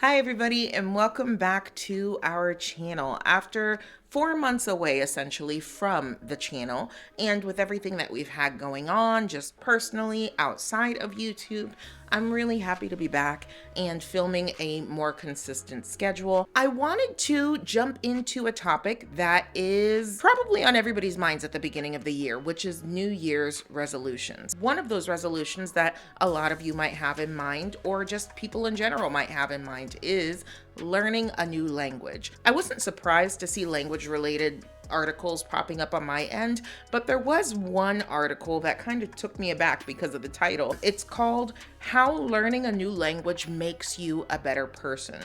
Hi, everybody, and welcome back to our channel. After 4 months away, essentially, from the channel, and with everything that we've had going on, just personally outside of YouTube, I'm really happy to be back and filming a more consistent schedule. I wanted to jump into a topic that is probably on everybody's minds at the beginning of the year, which is New Year's resolutions. One of those resolutions that a lot of you might have in mind, or just people in general might have in mind, is learning a new language. I wasn't surprised to see language related articles popping up on my end, but there was one article that kind of took me aback because of the title. It's called How Learning a New Language Makes You a Better Person.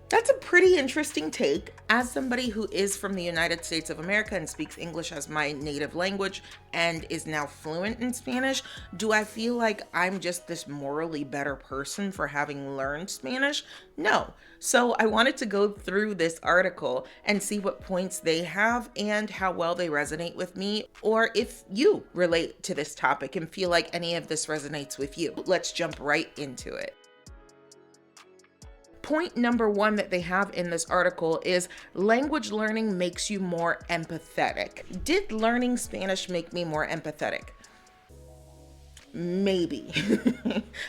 That's a pretty interesting take. As somebody who is from the United States of America and speaks English as my native language and is now fluent in Spanish, do I feel like I'm just this morally better person for having learned Spanish? No. So I wanted to go through this article and see what points they have and how well they resonate with me, or if you relate to this topic and feel like any of this resonates with you. Let's jump right into it. Point number one that they have in this article is language learning makes you more empathetic. Did learning Spanish make me more empathetic? Maybe.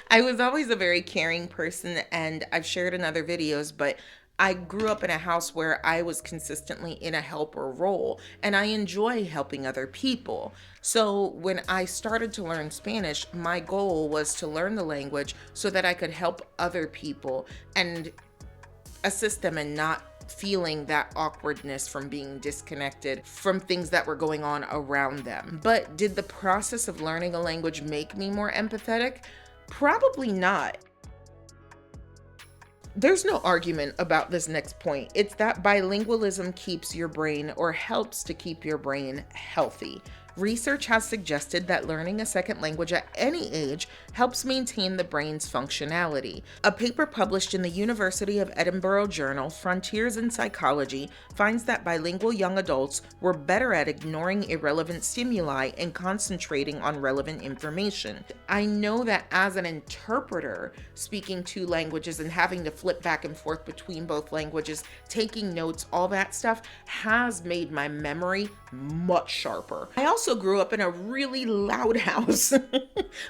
I was always a very caring person, and I've shared in other videos, but I grew up in a house where I was consistently in a helper role, and I enjoy helping other people. So when I started to learn Spanish, my goal was to learn the language so that I could help other people and assist them in not feeling that awkwardness from being disconnected from things that were going on around them. But did the process of learning a language make me more empathetic? Probably not. There's no argument about this next point. It's that bilingualism keeps your brain, or helps to keep your brain, healthy. Research has suggested that learning a second language at any age helps maintain the brain's functionality. A paper published in the University of Edinburgh journal Frontiers in Psychology finds that bilingual young adults were better at ignoring irrelevant stimuli and concentrating on relevant information. I know that as an interpreter, speaking two languages and having to flip back and forth between both languages, taking notes, all that stuff has made my memory much sharper. I also grew up in a really loud house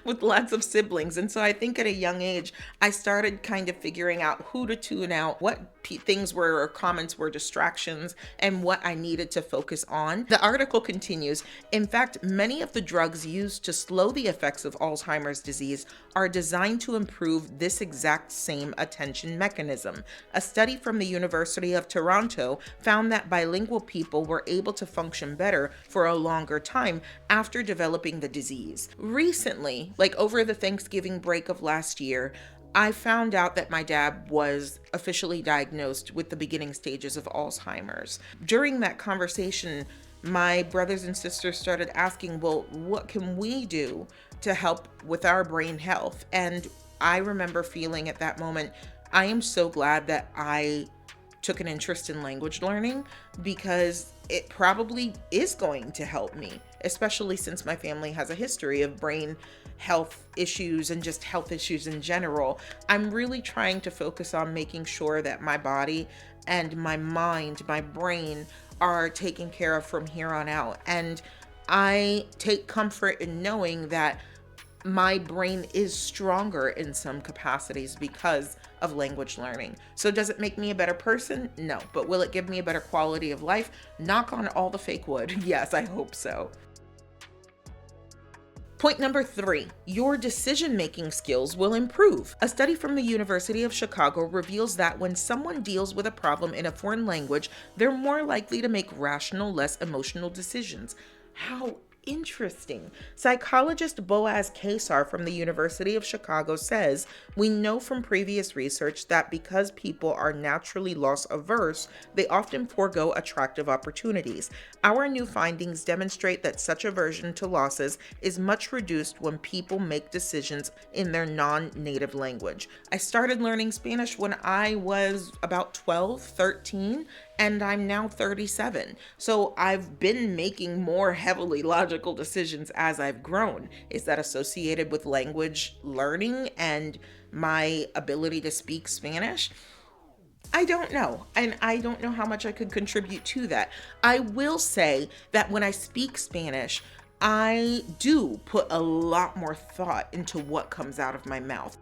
with lots of siblings, and so I think at a young age I started kind of figuring out who to tune out, what things were or comments were distractions, and what I needed to focus on. The article continues, in fact, many of the drugs used to slow the effects of Alzheimer's disease are designed to improve this exact same attention mechanism. A study from the University of Toronto found that bilingual people were able to function better for a longer time after developing the disease. Recently, like over the Thanksgiving break of last year, I found out that my dad was officially diagnosed with the beginning stages of Alzheimer's. During that conversation, my brothers and sisters started asking, well, what can we do to help with our brain health? And I remember feeling at that moment, I am so glad that I took an interest in language learning, because it probably is going to help me, especially since my family has a history of brain health issues and just health issues in general. I'm really trying to focus on making sure that my body and my mind, my brain, are taken care of from here on out. And I take comfort in knowing that my brain is stronger in some capacities because of language learning. So does it make me a better person? No. But will it give me a better quality of life? Knock on all the fake wood. Yes, I hope so. Point number 3, your decision-making skills will improve. A study from the University of Chicago reveals that when someone deals with a problem in a foreign language, they're more likely to make rational, less emotional decisions. How interesting. Psychologist Boaz Kesar from the University of Chicago says, we know from previous research that because people are naturally loss averse, they often forego attractive opportunities. Our new findings demonstrate that such aversion to losses is much reduced when people make decisions in their non-native language. I started learning Spanish when I was about 12, 13, and I'm now 37. So I've been making more heavily logical decisions as I've grown. Is that associated with language learning and my ability to speak Spanish? I don't know. And I don't know how much I could contribute to that. I will say that when I speak Spanish, I do put a lot more thought into what comes out of my mouth.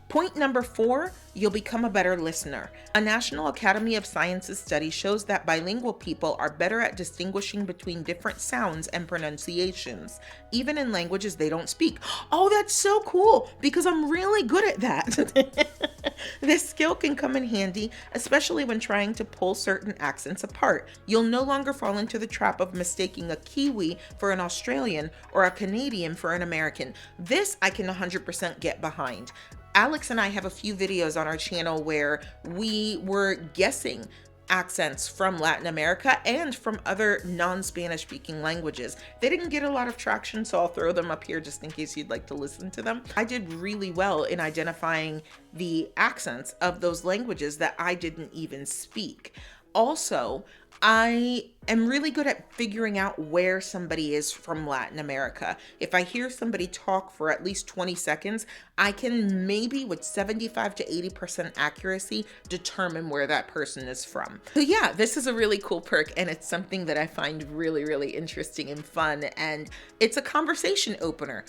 Point number 4, you'll become a better listener. A National Academy of Sciences study shows that bilingual people are better at distinguishing between different sounds and pronunciations, even in languages they don't speak. Oh, that's so cool, because I'm really good at that. This skill can come in handy, especially when trying to pull certain accents apart. You'll no longer fall into the trap of mistaking a Kiwi for an Australian or a Canadian for an American. This I can 100% get behind. Alex and I have a few videos on our channel where we were guessing accents from Latin America and from other non-Spanish speaking languages. They didn't get a lot of traction, so I'll throw them up here just in case you'd like to listen to them. I did really well in identifying the accents of those languages that I didn't even speak. Also, I am really good at figuring out where somebody is from Latin America. If I hear somebody talk for at least 20 seconds, I can maybe with 75 to 80% accuracy determine where that person is from. So yeah, this is a really cool perk, and it's something that I find really, really interesting and fun, and it's a conversation opener.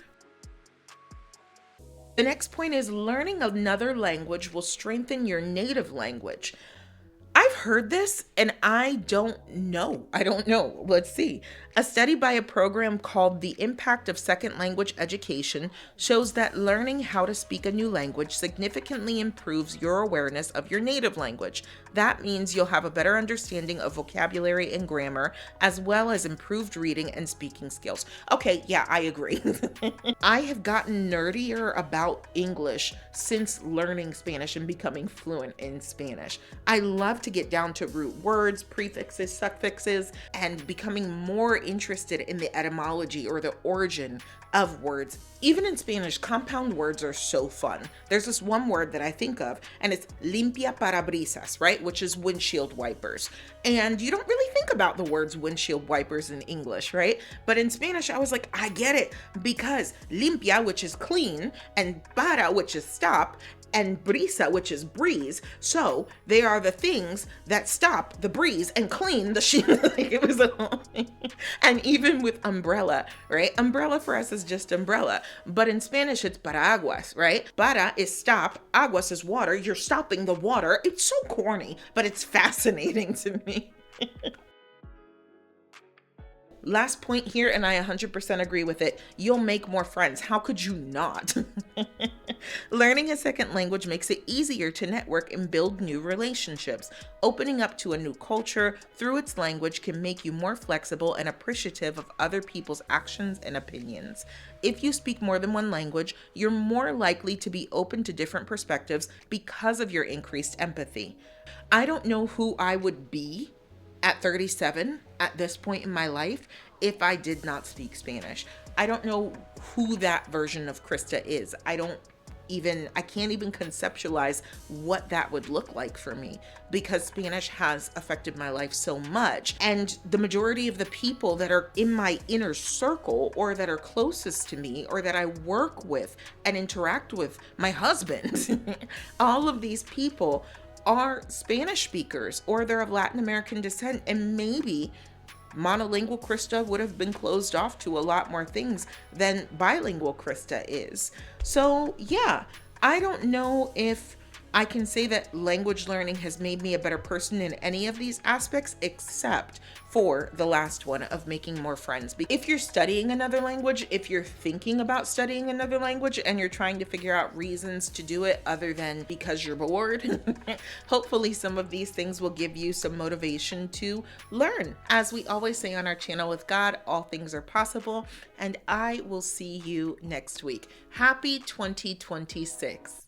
The next point is learning another language will strengthen your native language. I've heard this and I don't know. Let's see. A study by a program called The Impact of Second Language Education shows that learning how to speak a new language significantly improves your awareness of your native language. That means you'll have a better understanding of vocabulary and grammar, as well as improved reading and speaking skills. Okay, yeah, I agree. I have gotten nerdier about English since learning Spanish and becoming fluent in Spanish. I love to get down to root words, prefixes, suffixes, and becoming more interested in the etymology or the origin of words. Even in Spanish, compound words are so fun. There's this one word that I think of, and it's limpia parabrisas, right? Which is windshield wipers. And you don't really think about the words windshield wipers in English, right? But in Spanish, I was like, I get it, because limpia, which is clean, and para, which is stop, and brisa, which is breeze. So they are the things that stop the breeze and clean the sheet. Like it was a whole thing. And even with umbrella, right? Umbrella for us is just umbrella. But in Spanish, it's paraguas, right? Para is stop. Aguas is water. You're stopping the water. It's so corny, but it's fascinating to me. Last point here, and I 100% agree with it. You'll make more friends. How could you not? Learning a second language makes it easier to network and build new relationships. Opening up to a new culture through its language can make you more flexible and appreciative of other people's actions and opinions. If you speak more than one language, you're more likely to be open to different perspectives because of your increased empathy. I don't know who I would be at 37 at this point in my life if I did not speak Spanish. I don't know who that version of Krista is. I can't even conceptualize what that would look like for me, because Spanish has affected my life so much. And the majority of the people that are in my inner circle, or that are closest to me, or that I work with and interact with, my husband, all of these people are Spanish speakers, or they're of Latin American descent, and maybe monolingual Krista would have been closed off to a lot more things than bilingual Krista is. So yeah, I don't know if I can say that language learning has made me a better person in any of these aspects, except for the last one of making more friends. If you're studying another language, if you're thinking about studying another language and you're trying to figure out reasons to do it other than because you're bored, hopefully some of these things will give you some motivation to learn. As we always say on our channel, with God, all things are possible, and I will see you next week. Happy 2026.